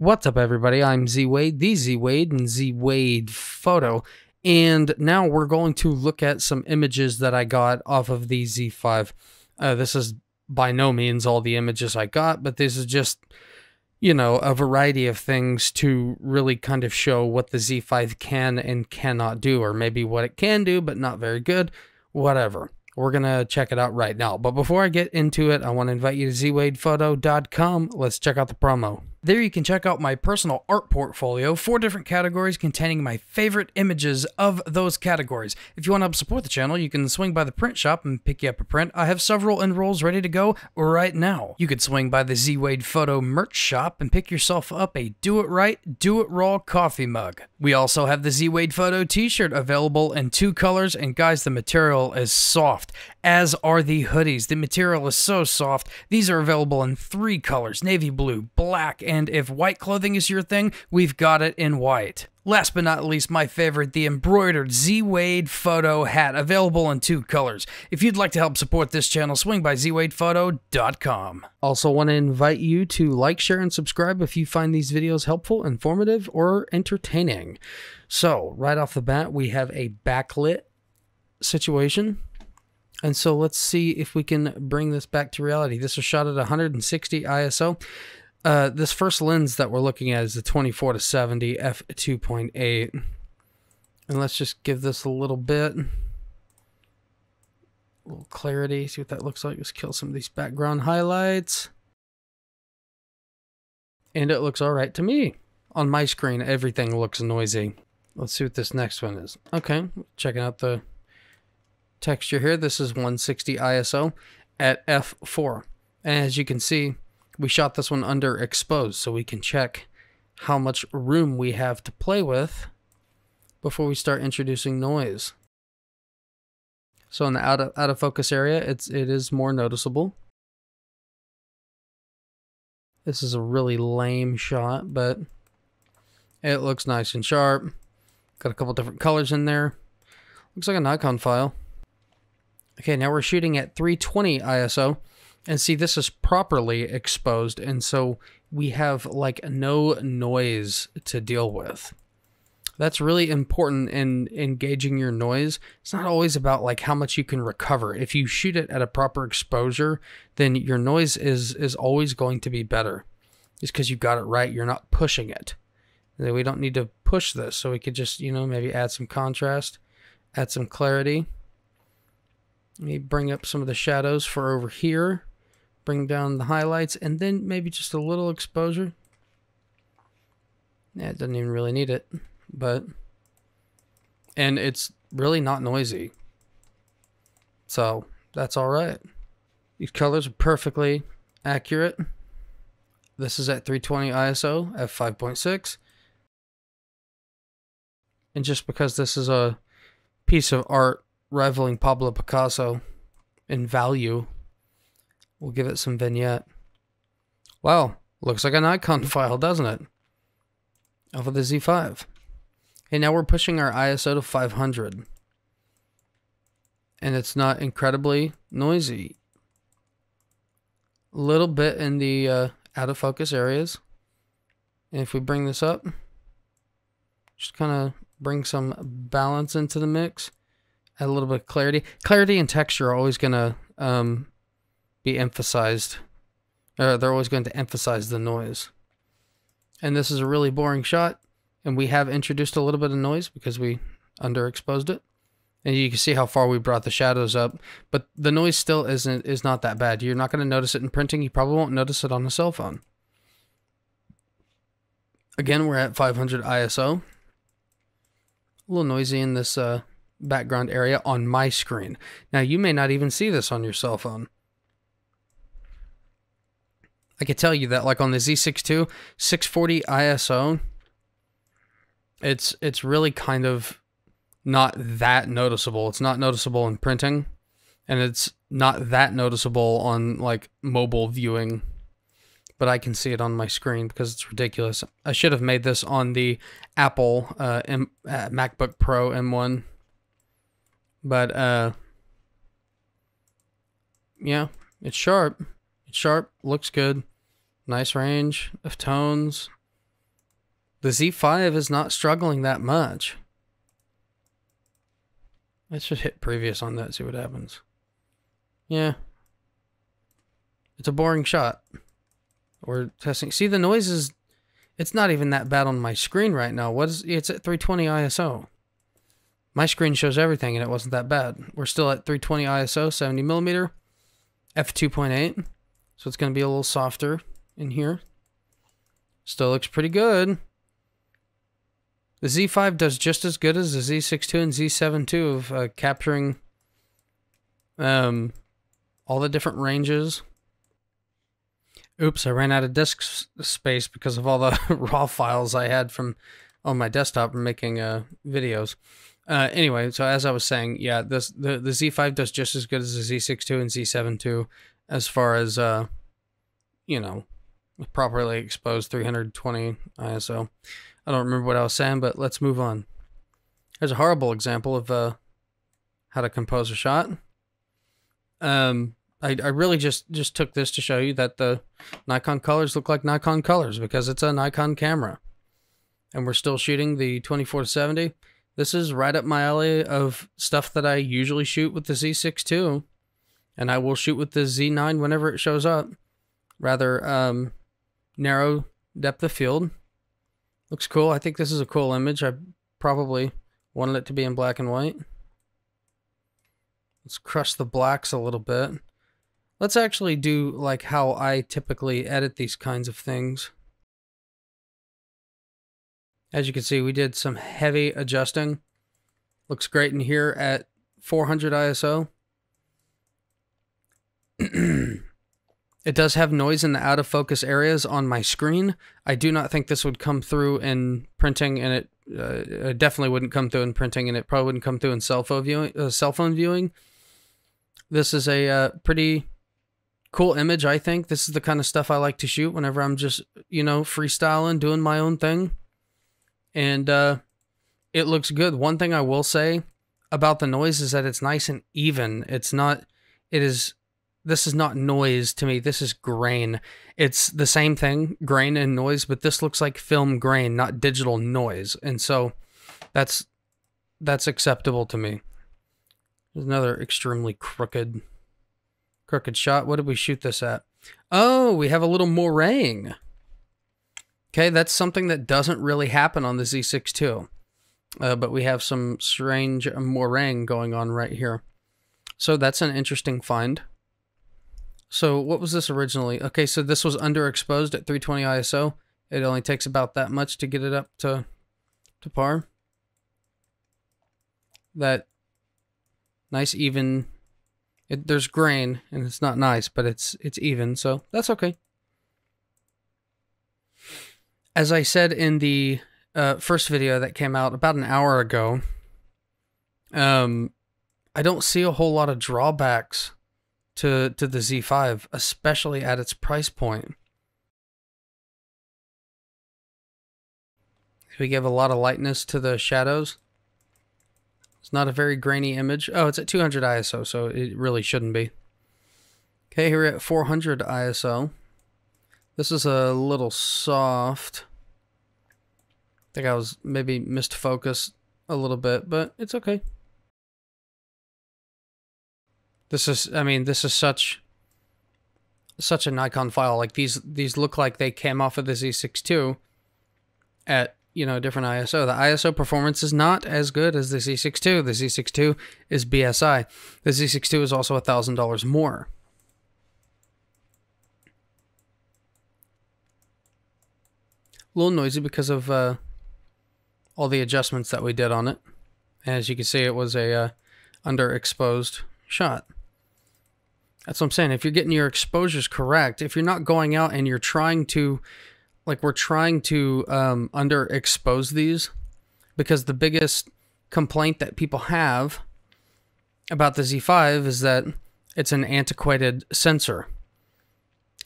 What's up, everybody? I'm ZWade, the ZWade, and ZWade Photo, and now we're going to look at some images that I got off of the Z5. This is by no means all the images I got, but this is just, you know, a variety of things to really kind of show what the Z5 can and cannot do, or maybe what it can do, but not very good, whatever. We're going to check it out right now. But before I get into it, I want to invite you to ZWadePhoto.com. Let's check out the promo. There you can check out my personal art portfolio, 4 different categories containing my favorite images of those categories. If you want to help support the channel, you can swing by the print shop and pick you up a print. I have several enrolls ready to go right now. You could swing by the ZWade Photo merch shop and pick yourself up a Do It Right, Do It Raw coffee mug. We also have the ZWade Photo t-shirt available in 2 colors, and guys, the material is soft, as are the hoodies. The material is so soft. These are available in 3 colors, navy blue, black, and if white clothing is your thing, we've got it in white. Last but not least, my favorite, the embroidered ZWade Photo hat, available in 2 colors. If you'd like to help support this channel, swing by ZWadePhoto.com. Also want to invite you to like, share, and subscribe if you find these videos helpful, informative, or entertaining. So, right off the bat, we have a backlit situation. And so let's see if we can bring this back to reality. This was shot at 160 ISO. This first lens that we're looking at is the 24-70 f2.8. And let's just give this a little clarity, see what that looks like. Let's kill some of these background highlights. And it looks all right to me. On my screen, everything looks noisy. Let's see what this next one is. Okay, checking out the texture here. This is 160 ISO at f4. And as you can see, we shot this one underexposed, so we can check how much room we have to play with before we start introducing noise. So in the out of focus area, it is more noticeable. This is a really lame shot, but it looks nice and sharp. Got a couple different colors in there. Looks like a Nikon file. Okay, now we're shooting at 320 ISO. And see, this is properly exposed, and so we have like no noise to deal with. That's really important in engaging your noise. It's not always about like how much you can recover. If you shoot it at a proper exposure, then your noise is always going to be better. Just because you got it right, you're not pushing it. And we don't need to push this, so we could just, you know, maybe add some contrast, add some clarity. Let me bring up some of the shadows for over here. Bring down the highlights, and then maybe just a little exposure. Yeah, it doesn't even really need it, but... And it's really not noisy. So, that's alright. These colors are perfectly accurate. This is at 320 ISO, f5.6. And just because this is a piece of art rivaling Pablo Picasso in value, we'll give it some vignette. Wow, looks like a Nikon file, doesn't it? Off of the Z5. Okay, now we're pushing our ISO to 500. And it's not incredibly noisy. A little bit in the out of focus areas. And if we bring this up, just kind of bring some balance into the mix. Add a little bit of clarity. Clarity and texture are always going to be emphasized. They're always going to emphasize the noise. And this is a really boring shot, and we have introduced a little bit of noise because we underexposed it. And you can see how far we brought the shadows up, but the noise still is not that bad. You're not going to notice it in printing. You probably won't notice it on a cell phone. Again, we're at 500 ISO. A little noisy in this background area on my screen. Now, you may not even see this on your cell phone. I can tell you that, like on the Z6 II, 640 ISO, it's really kind of not that noticeable. It's not noticeable in printing, and it's not that noticeable on like mobile viewing, but I can see it on my screen because it's ridiculous. I should have made this on the Apple MacBook Pro M1, but yeah, it's sharp. It's sharp, looks good. Nice range of tones. The Z5 is not struggling that much. Let's just hit previous on that, see what happens. Yeah. It's a boring shot. We're testing. See, the noise is... It's not even that bad on my screen right now. It's at 320 ISO. My screen shows everything, and it wasn't that bad. We're still at 320 ISO, 70mm, f2.8. So it's going to be a little softer in here. Still looks pretty good. The Z5 does just as good as the Z610 and Z750 of capturing all the different ranges. Oops, I ran out of disk space because of all the raw files I had from on my desktop making videos. Anyway, so as I was saying, yeah, the Z5 does just as good as the Z610 and Z750 as far as, you know, properly exposed 320 ISO. I don't remember what I was saying, but let's move on. Here's a horrible example of how to compose a shot. I really just took this to show you that the Nikon colors look like Nikon colors because it's a Nikon camera. And we're still shooting the 24-70. This is right up my alley of stuff that I usually shoot with the Z6 II. And I will shoot with the Z9 whenever it shows up. Rather narrow depth of field. Looks cool. I think this is a cool image. I probably wanted it to be in black and white. Let's crush the blacks a little bit. Let's actually do like how I typically edit these kinds of things. As you can see, we did some heavy adjusting. Looks great in here at 400 ISO. It does have noise in the out of focus areas on my screen. I do not think this would come through in printing, and it definitely wouldn't come through in printing, and it probably wouldn't come through in cell phone viewing. This is a pretty cool image, I think. This is the kind of stuff I like to shoot whenever I'm just, you know, freestyling, doing my own thing. And it looks good. One thing I will say about the noise is that it's nice and even. This is not noise to me. This is grain. It's the same thing, grain and noise, but this looks like film grain, not digital noise. And so that's acceptable to me. There's another extremely crooked shot. What did we shoot this at? Oh, we have a little moirang. Okay, that's something that doesn't really happen on the Z6 II. But we have some strange moirang going on right here. So that's an interesting find. So what was this originally? Okay, so this was underexposed at 320 ISO. It only takes about that much to get it up to par. That nice even. There's grain, and it's not nice, but it's even, so that's okay. As I said in the first video that came out about an hour ago, I don't see a whole lot of drawbacks to the Z5, especially at its price point. We give a lot of lightness to the shadows. It's not a very grainy image. Oh, it's at 200 ISO, so it really shouldn't be. Okay, here we're at 400 ISO. This is a little soft. I think I was maybe missed focus a little bit, but it's okay. This is, I mean, this is such a Nikon file. Like these look like they came off of the Z6 II at, you know, different ISO. The ISO performance is not as good as the Z6 II. The Z6 II is BSI. The Z6 II is also $1,000 more. A little noisy because of all the adjustments that we did on it. As you can see, it was a underexposed shot. That's what I'm saying. If you're getting your exposures correct, if you're not going out and you're trying to, like we're trying to underexpose these, because the biggest complaint that people have about the Z5 is that it's an antiquated sensor.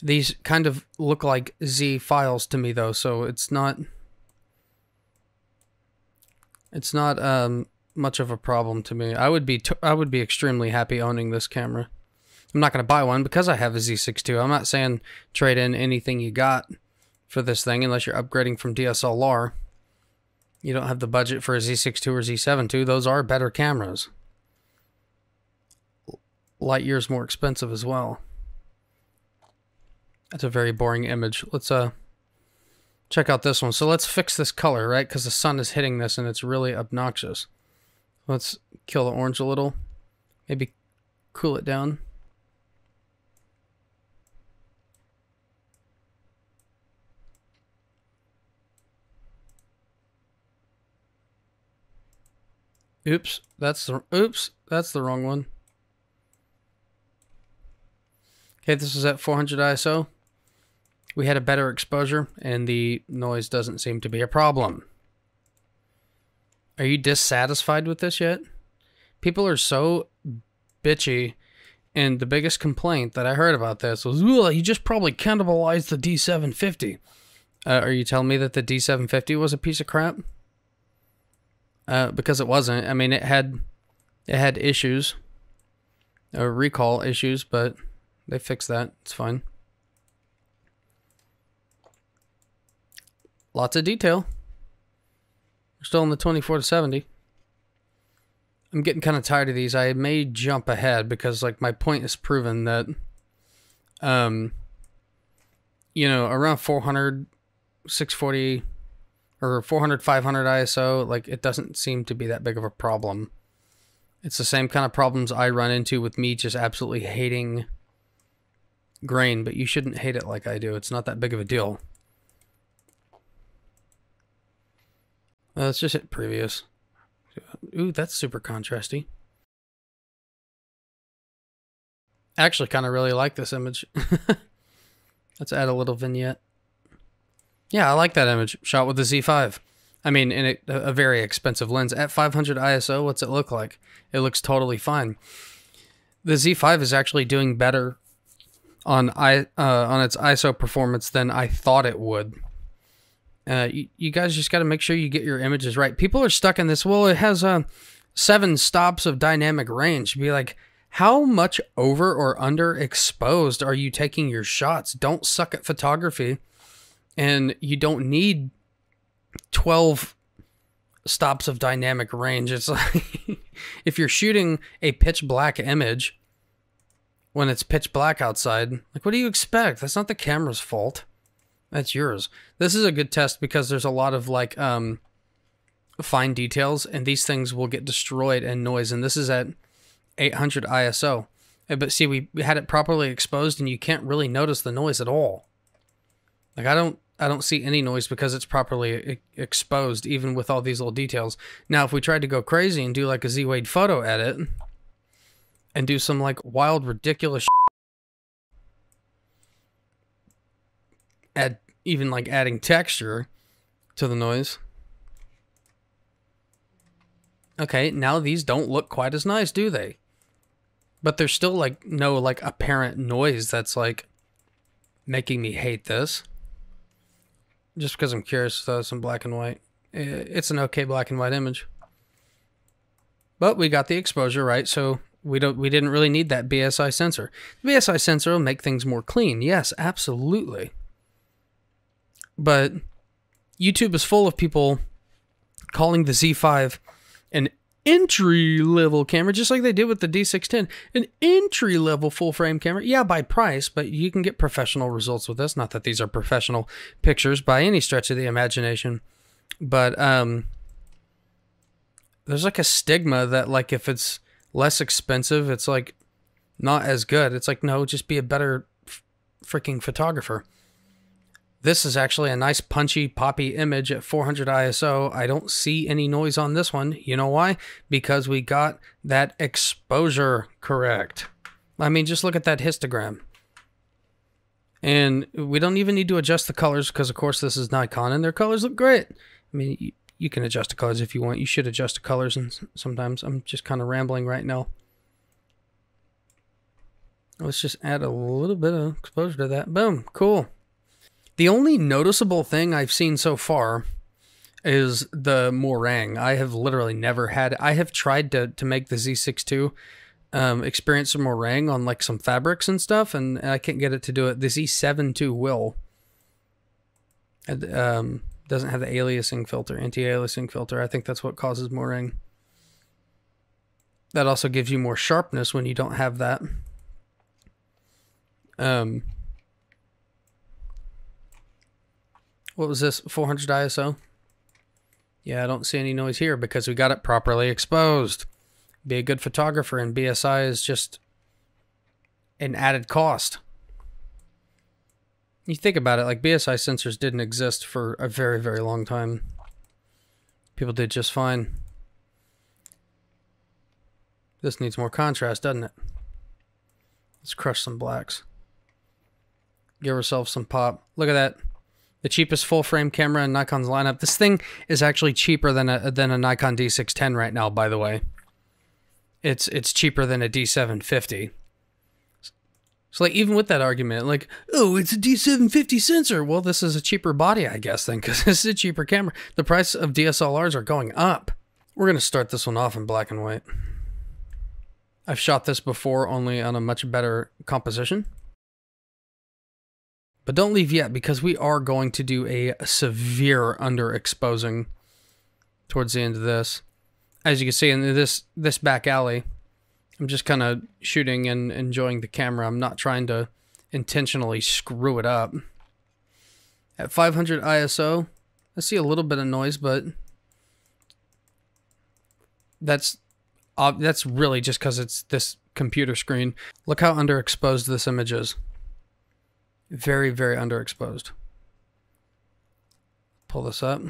These kind of look like Z files to me, though, so it's not much of a problem to me. I would be extremely happy owning this camera. I'm not going to buy one because I have a Z6 II. I'm not saying trade in anything you got for this thing unless you're upgrading from DSLR. you don't have the budget for a Z6 II or Z7 II, those are better cameras. Light years more expensive as well. That's a very boring image. Let's check out this one. So let's fix this color, right? Because the sun is hitting this and it's really obnoxious. Let's kill the orange a little. Maybe cool it down. Oops, that's the wrong one. Okay, this is at 400 ISO. We had a better exposure, and the noise doesn't seem to be a problem. Are you dissatisfied with this yet? People are so bitchy, and the biggest complaint that I heard about this was, "Ooh, you just probably cannibalized the D750. Are you telling me that the D750 was a piece of crap? Because it wasn't. I mean, it had issues, recall issues, but they fixed that. It's fine. Lots of detail. We're still in the 24-70. I'm getting kind of tired of these. I may jump ahead because, like, my point is proven that, you know, around 400, 640, or 400, 500 ISO, like, it doesn't seem to be that big of a problem. It's the same kind of problems I run into with me just absolutely hating grain, but you shouldn't hate it like I do. It's not that big of a deal. Let's just hit previous. Ooh, that's super contrasty. I actually kind of really like this image. Let's add a little vignette. Yeah, I like that image. Shot with the Z5. I mean, in a very expensive lens. At 500 ISO, what's it look like? It looks totally fine. The Z5 is actually doing better on its ISO performance than I thought it would. You guys just got to make sure you get your images right. People are stuck in this, well, it has 7 stops of dynamic range. Be like, how much over or under exposed are you taking your shots? Don't suck at photography. And you don't need 12 stops of dynamic range. It's like, if you're shooting a pitch black image when it's pitch black outside, like, what do you expect? That's not the camera's fault. That's yours. This is a good test because there's a lot of, like, fine details, and these things will get destroyed in noise. And this is at 800 ISO. But see, we had it properly exposed, and you can't really notice the noise at all. Like, I don't see any noise because it's properly exposed, even with all these little details. Now, if we tried to go crazy and do like a ZWade photo edit and do some like wild, ridiculous even like adding texture to the noise. Okay, now these don't look quite as nice, do they? But there's still like no like apparent noise that's like making me hate this. Just because I'm curious, so some black and white. It's an okay black and white image. But we got the exposure right, so we didn't really need that BSI sensor. The BSI sensor will make things more clean. Yes, absolutely. But YouTube is full of people calling the Z5 an entry-level camera, just like they did with the D610. An entry-level full-frame camera. Yeah, by price, but you can get professional results with this. Not that these are professional pictures by any stretch of the imagination. But there's like a stigma that, like, if it's less expensive, it's like not as good. It's like, no, just be a better freaking photographer. This is actually a nice punchy poppy image at 400 ISO. I don't see any noise on this one. You know why? Because we got that exposure correct. I mean, just look at that histogram. And we don't even need to adjust the colors because, of course, this is Nikon and their colors look great. I mean, you can adjust the colors if you want. You should adjust the colors, and sometimes I'm just kind of rambling right now. Let's just add a little bit of exposure to that. Boom, cool. The only noticeable thing I've seen so far is the meringue. I have literally never had... I have tried to make the Z6 II experience some meringue on like some fabrics and stuff, and I can't get it to do it. The Z7 II will. And, Doesn't have the aliasing filter, anti-aliasing filter. I think that's what causes moiring. That also gives you more sharpness when you don't have that. What was this? 400 ISO? Yeah, I don't see any noise here because we got it properly exposed. Be a good photographer, and BSI is just an added cost. You think about it, like BSI sensors didn't exist for a very, very long time. People did just fine. This needs more contrast, doesn't it? Let's crush some blacks. Give ourselves some pop. Look at that. The cheapest full-frame camera in Nikon's lineup. This thing is actually cheaper than a Nikon D610 right now, by the way. It's cheaper than a D750. So like even with that argument, like, oh, it's a D750 sensor. Well, this is a cheaper body, I guess, then, because this is a cheaper camera. The price of DSLRs are going up. We're going to start this one off in black and white. I've shot this before, only on a much better composition. But don't leave yet, because we are going to do a severe underexposing towards the end of this. As you can see in this back alley, I'm just kind of shooting and enjoying the camera. I'm not trying to intentionally screw it up. At 500 ISO, I see a little bit of noise, but that's really just because it's this computer screen. Look how underexposed this image is. Very, very underexposed. Pull this up.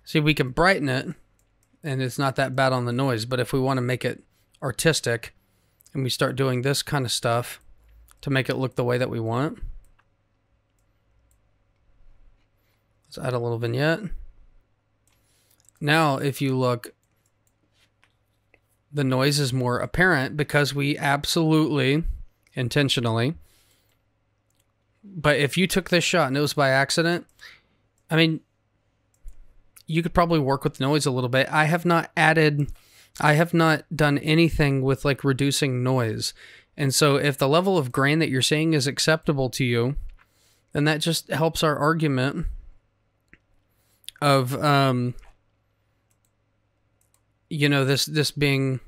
See, we can brighten it, and it's not that bad on the noise, but if we want to make it artistic, and we start doing this kind of stuff to make it look the way that we want. Let's add a little vignette. Now, if you look, the noise is more apparent because we absolutely, intentionally, but if you took this shot and it was by accident, I mean, you could probably work with the noise a little bit. I have not done anything with like reducing noise. And so if the level of grain that you're seeing is acceptable to you, then that just helps our argument of, you know, this being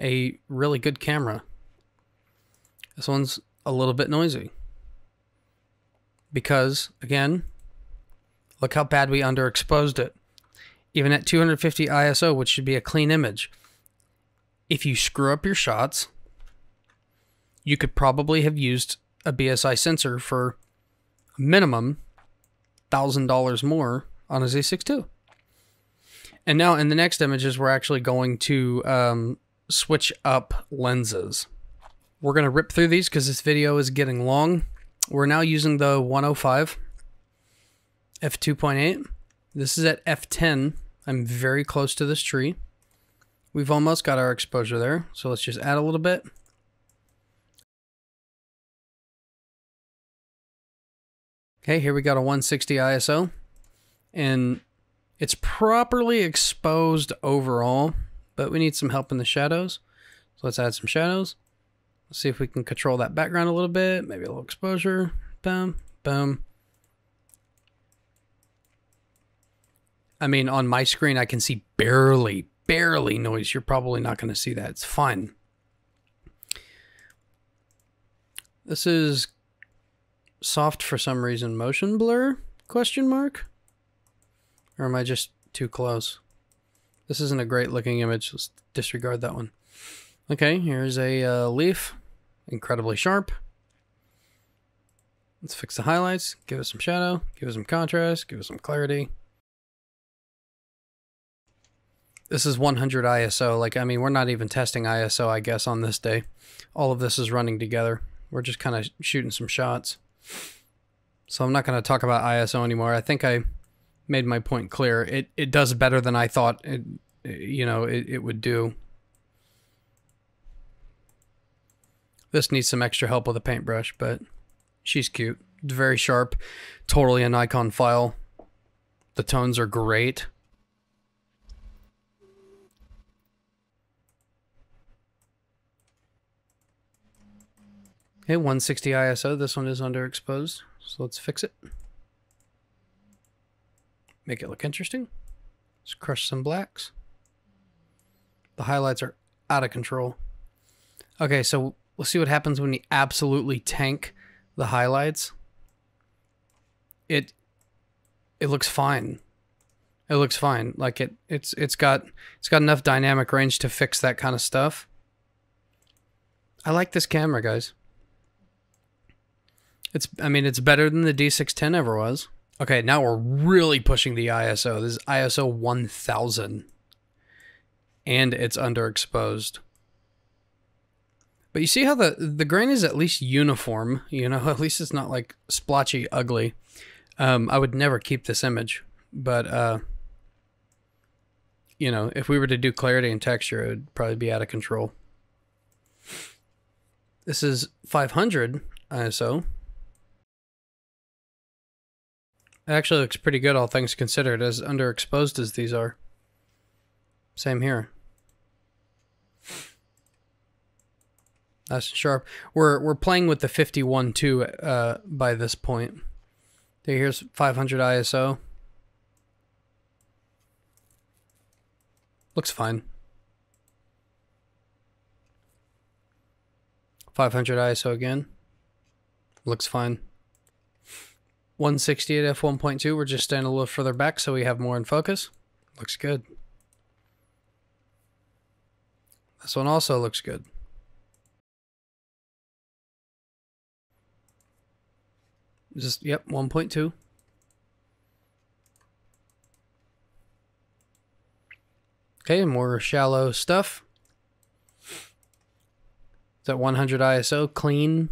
a really good camera. This one's a little bit noisy. Because, again, look how bad we underexposed it. Even at 250 ISO, which should be a clean image. If you screw up your shots, you could probably have used a BSI sensor for a minimum $1,000 more on a Z6 II. And now in the next images, we're actually going to switch up lenses. We're going to rip through these because this video is getting long. We're now using the 105 f2.8. This is at f10. I'm very close to this tree. We've almost got our exposure there, so let's just add a little bit. Okay, here we got a 160 ISO, and it's properly exposed overall, but we need some help in the shadows. So let's add some shadows. Let's see if we can control that background a little bit, maybe a little exposure. Boom, boom. I mean, on my screen, I can see barely noise. You're probably not going to see that. It's fine. This is soft for some reason. Motion blur? Question mark? Or am I just too close? This isn't a great looking image. Let's disregard that one. Okay, here's a leaf. Incredibly sharp. Let's fix the highlights. Give it some shadow. Give it some contrast. Give it some clarity. This is 100 ISO. Like, I mean, we're not even testing ISO, I guess, on this day. All of this is running together. We're just kind of shooting some shots. So I'm not going to talk about ISO anymore. I think I made my point clear. It does better than I thought it would do. This needs some extra help with a paintbrush, but she's cute. Very sharp. Totally a Nikon file. The tones are great. Okay, 160 ISO. This one is underexposed, so let's fix it. Make it look interesting. Let's crush some blacks. The highlights are out of control. Okay, so we'll see what happens when you absolutely tank the highlights. It looks fine. It looks fine. Like it's got enough dynamic range to fix that kind of stuff. I like this camera, guys. I mean, it's better than the D610 ever was. Okay, now we're really pushing the ISO. This is ISO 1000. And it's underexposed. But you see how the grain is at least uniform, you know, at least it's not like splotchy ugly. I would never keep this image, but you know, if we were to do clarity and texture, it would probably be out of control. This is 500 ISO. It actually looks pretty good, all things considered, as underexposed as these are. Same here. Nice and sharp. We're playing with the 51.2 by this point. Here's 500 ISO. Looks fine. 500 ISO again. Looks fine. 160 at f1.2. We're just standing a little further back so we have more in focus. Looks good. This one also looks good. Just, yep, 1.2. Okay, more shallow stuff. It's at 100 ISO, clean.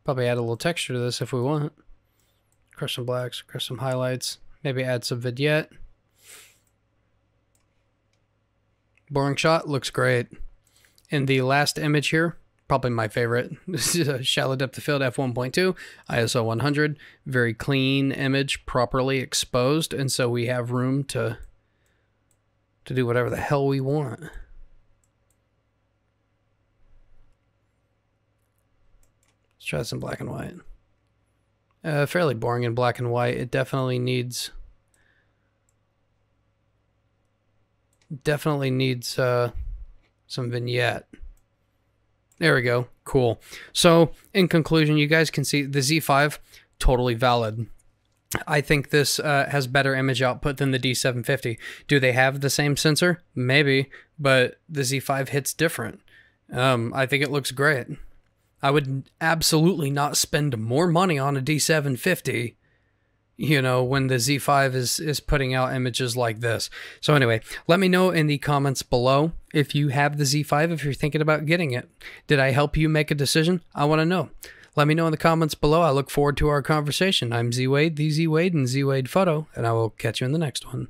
Probably add a little texture to this if we want. Crush some blacks, crush some highlights. Maybe add some vignette. Boring shot, looks great. And the last image here, probably my favorite. This is a shallow depth of field f1.2, ISO 100. Very clean image, properly exposed, and so we have room to do whatever the hell we want. Let's try some black and white. Fairly boring in black and white. It definitely needs some vignette. There we go. Cool. So, in conclusion, you guys can see the Z5, totally valid. I think this has better image output than the D750. Do they have the same sensor? Maybe, but the Z5 hits different. I think it looks great. I would absolutely not spend more money on a D750, you know, when the Z5 is putting out images like this. So anyway, let me know in the comments below if you have the Z5, if you're thinking about getting it. Did I help you make a decision? I want to know. Let me know in the comments below. I look forward to our conversation. I'm ZWade, the ZWade, and ZWade Photo, and I will catch you in the next one.